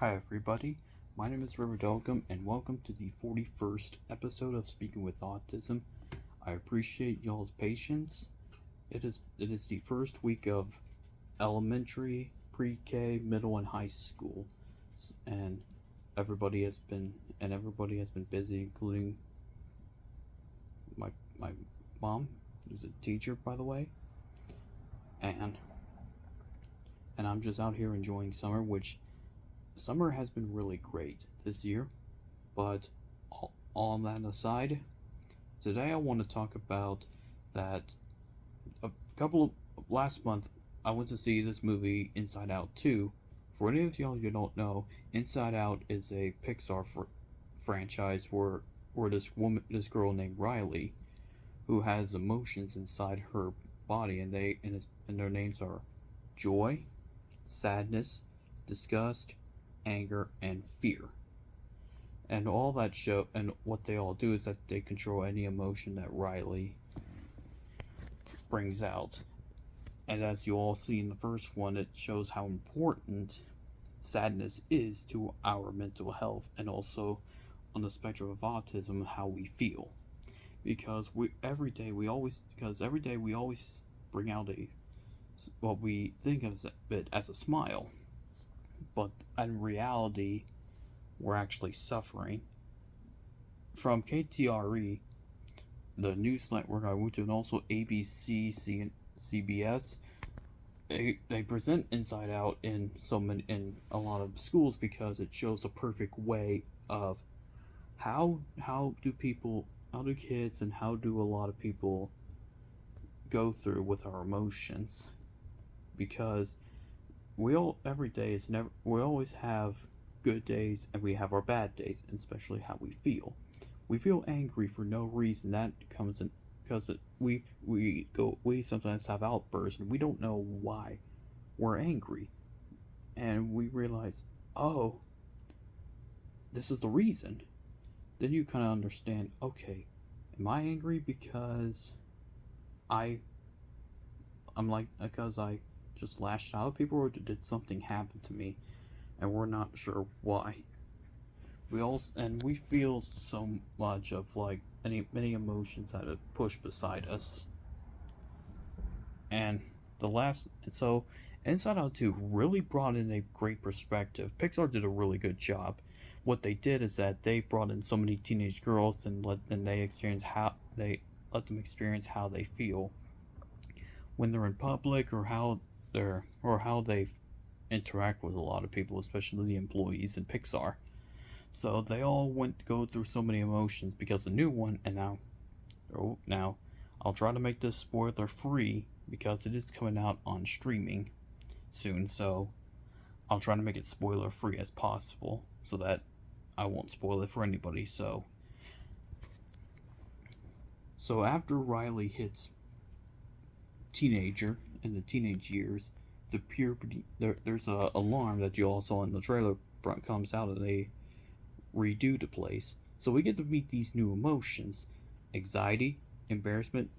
Hi everybody, my name is River Dolgum and welcome to the 41st episode of Speaking with Autism. I appreciate y'all's patience. It is the first week of elementary, pre-K, middle and high school. And everybody has been busy, including my mom, who's a teacher by the way. And I'm just out here enjoying summer, which summer has been really great this year. But all that aside, today I want to talk about that a couple of last month I went to see this movie Inside Out 2. For any of y'all who don't know, Inside Out is a Pixar franchise where this girl named Riley, who has emotions inside her body, and their names are joy, sadness, disgust, anger, and fear. And all that show and what they all do is that they control any emotion that Riley brings out. And as you all see in the first one, it shows how important sadness is to our mental health and also on the spectrum of autism how we feel. Because every day we always bring out what we think of it as a smile, but in reality we're actually suffering. From KTRE, the news network I went to, and also ABC, CBS, they present Inside Out in a lot of schools because it shows a perfect way of how do kids and how do a lot of people go through with our emotions. Because we always have good days and we have our bad days, and especially how we feel. We feel angry for no reason. That comes in because we sometimes have outbursts and we don't know why we're angry, and we realize, oh, this is the reason. Then you kind of understand, okay, am I angry because because I just lashed out at people, or did something happen to me and we're not sure why? We feel so much of many emotions that are pushed beside us. And so Inside Out 2 really brought in a great perspective. Pixar did a really good job. What they did is that they brought in so many teenage girls and let them experience how they feel when they're in public, or how they interact with a lot of people, especially the employees in Pixar. So they all went to go through so many emotions because the new one, and now I'll try to make this spoiler free because it is coming out on streaming soon, so I'll try to make it spoiler free as possible so that I won't spoil it for anybody. So after Riley hits teenager in the teenage years, the puberty, there's a alarm that you all saw in the trailer comes out, and they redo the place. So we get to meet these new emotions: anxiety, embarrassment,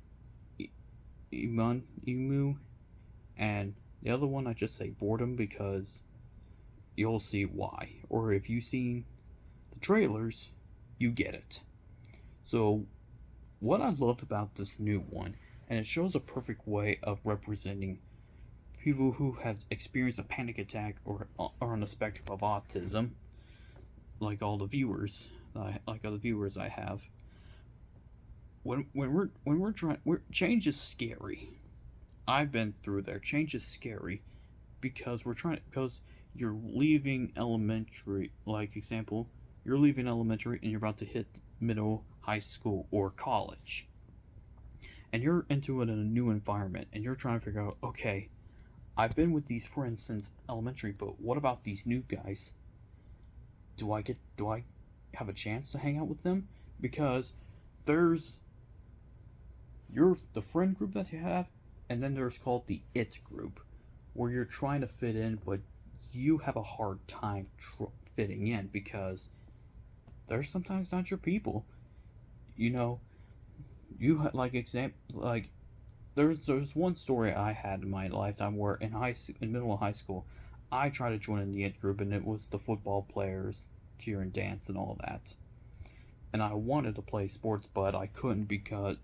emu, and the other one I just say boredom because you'll see why. Or if you've seen the trailers, you get it. So what I loved about this new one, and it shows a perfect way of representing people who have experienced a panic attack or are on the spectrum of autism, like all the viewers, I have. When we're trying, change is scary. I've been through there. Change is scary because you're leaving elementary. Like example, you're leaving elementary and you're about to hit middle, high school, or college, and you're into it in a new environment, and you're trying to figure out, okay, I've been with these friends since elementary, but what about these new guys? Do I have a chance to hang out with them? Because there's the friend group that you have, and then there's called the it group, where you're trying to fit in, but you have a hard time fitting in because they're sometimes not your people. There's one story I had in my lifetime where in middle of high school, I tried to join in the it group, and it was the football players, cheer and dance, and all that. And I wanted to play sports, but I couldn't because,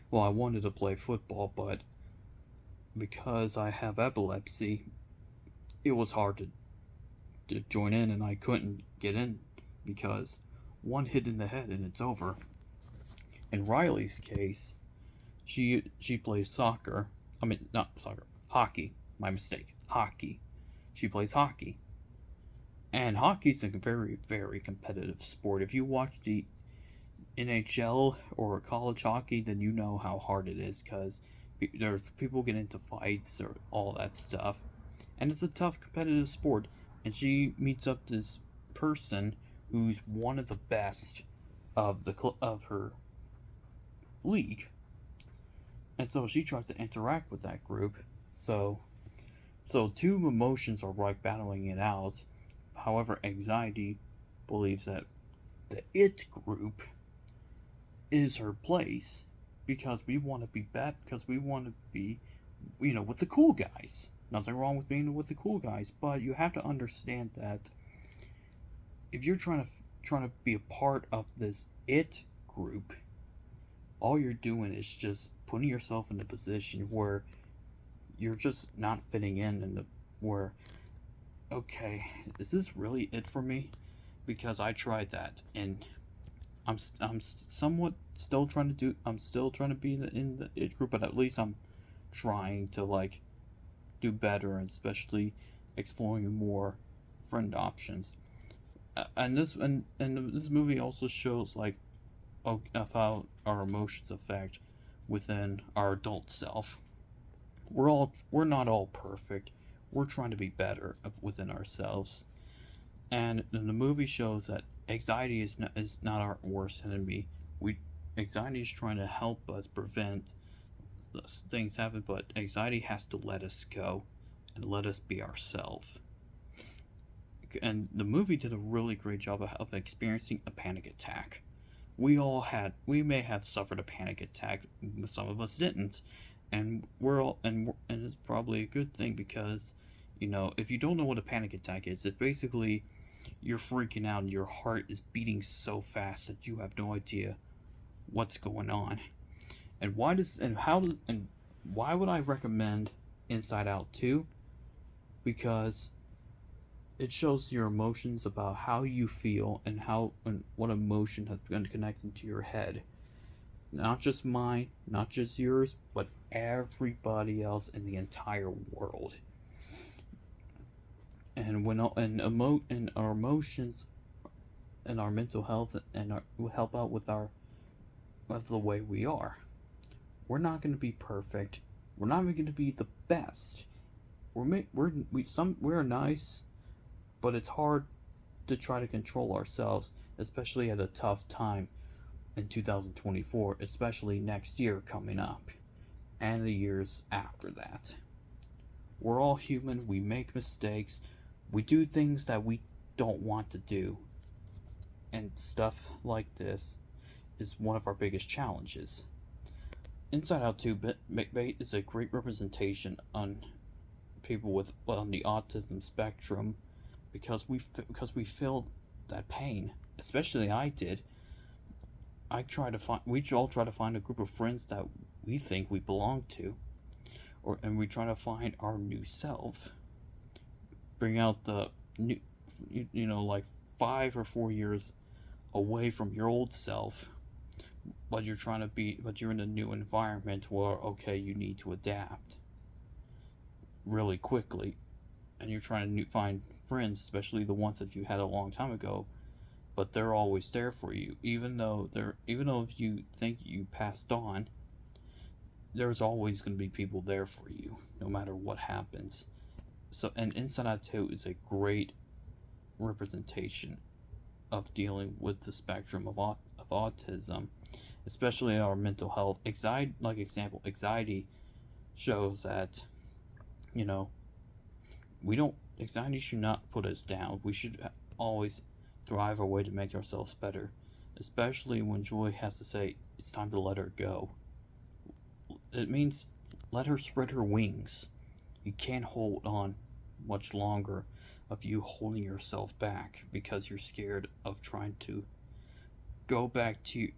well, I wanted to play football, but because I have epilepsy, it was hard to join in, and I couldn't get in because one hit in the head and it's over. In Riley's case, she plays soccer. I mean, not soccer, hockey. My mistake. Hockey. She plays hockey. And hockey's a very, very competitive sport. If you watch the NHL or college hockey, then you know how hard it is because there's people get into fights or all that stuff. And it's a tough competitive sport. And she meets up this person who's one of the best of her league. And so she tries to interact with that group. So two emotions are like battling it out. However, anxiety believes that the it group is her place because we want to be bad, because we want to be, with the cool guys. Nothing wrong with being with the cool guys, but you have to understand that if you're trying to be a part of this it group, all you're doing is just putting yourself in a position where you're just not fitting in, and where, okay, is this really it for me? Because I tried that, and I'm somewhat still trying to do. I'm still trying to be in the it group, but at least I'm trying to like do better, and especially exploring more friend options. And this movie also shows like of how our emotions affect within our adult self. We're not all perfect. We're trying to be better within ourselves. And the movie shows that anxiety is not our worst enemy. We Anxiety is trying to help us prevent things happen, but anxiety has to let us go and let us be ourselves. And the movie did a really great job of experiencing a panic attack. We may have suffered a panic attack, some of us didn't, and and it's probably a good thing because, if you don't know what a panic attack is, it's basically you're freaking out and your heart is beating so fast that you have no idea what's going on. And why would I recommend Inside Out 2? Because it shows your emotions about how you feel and what emotion has been connected to your head. Not just mine, not just yours, but everybody else in the entire world. And and our emotions and our mental health will help out with the way we are. We're not going to be perfect. We're not even going to be the best. We're nice, but it's hard to try to control ourselves, especially at a tough time in 2024, especially next year coming up, and the years after that. We're all human, we make mistakes, we do things that we don't want to do, and stuff like this is one of our biggest challenges. Inside Out 2 is a great representation on people on the autism spectrum because we feel that pain. Especially I did. We all try to find a group of friends that we think we belong to, and we try to find our new self. Bring out the new, like 5 or 4 years away from your old self, but you're in a new environment where, okay, you need to adapt really quickly, and you're trying to find friends, especially the ones that you had a long time ago, but they're always there for you, even though if you think you passed on, there's always going to be people there for you, no matter what happens. And Inside Out 2 is a great representation of dealing with the spectrum of autism, especially our mental health. Anxiety shows that, anxiety should not put us down. We should always thrive our way to make ourselves better, especially when Joy has to say it's time to let her go. It means let her spread her wings. You can't hold on much longer of you holding yourself back because you're scared of trying to go back to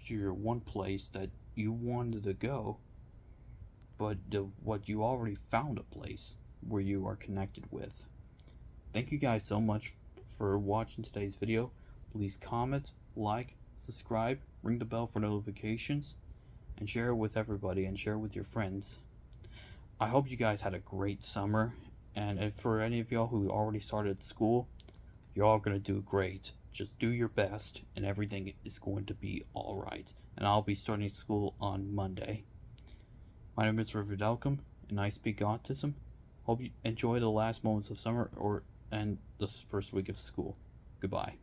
your one place that you wanted to go, but what you already found a place where you are connected with. Thank you guys so much for watching today's video. Please comment, like, subscribe, ring the bell for notifications, and share it with everybody and share it with your friends. I hope you guys had a great summer, and if for any of y'all who already started school, you're all gonna do great. Just do your best and everything is going to be alright. And I'll be starting school on Monday. My name is River Delcom and I speak autism. Hope you enjoy the last moments of summer and the first week of school. Goodbye.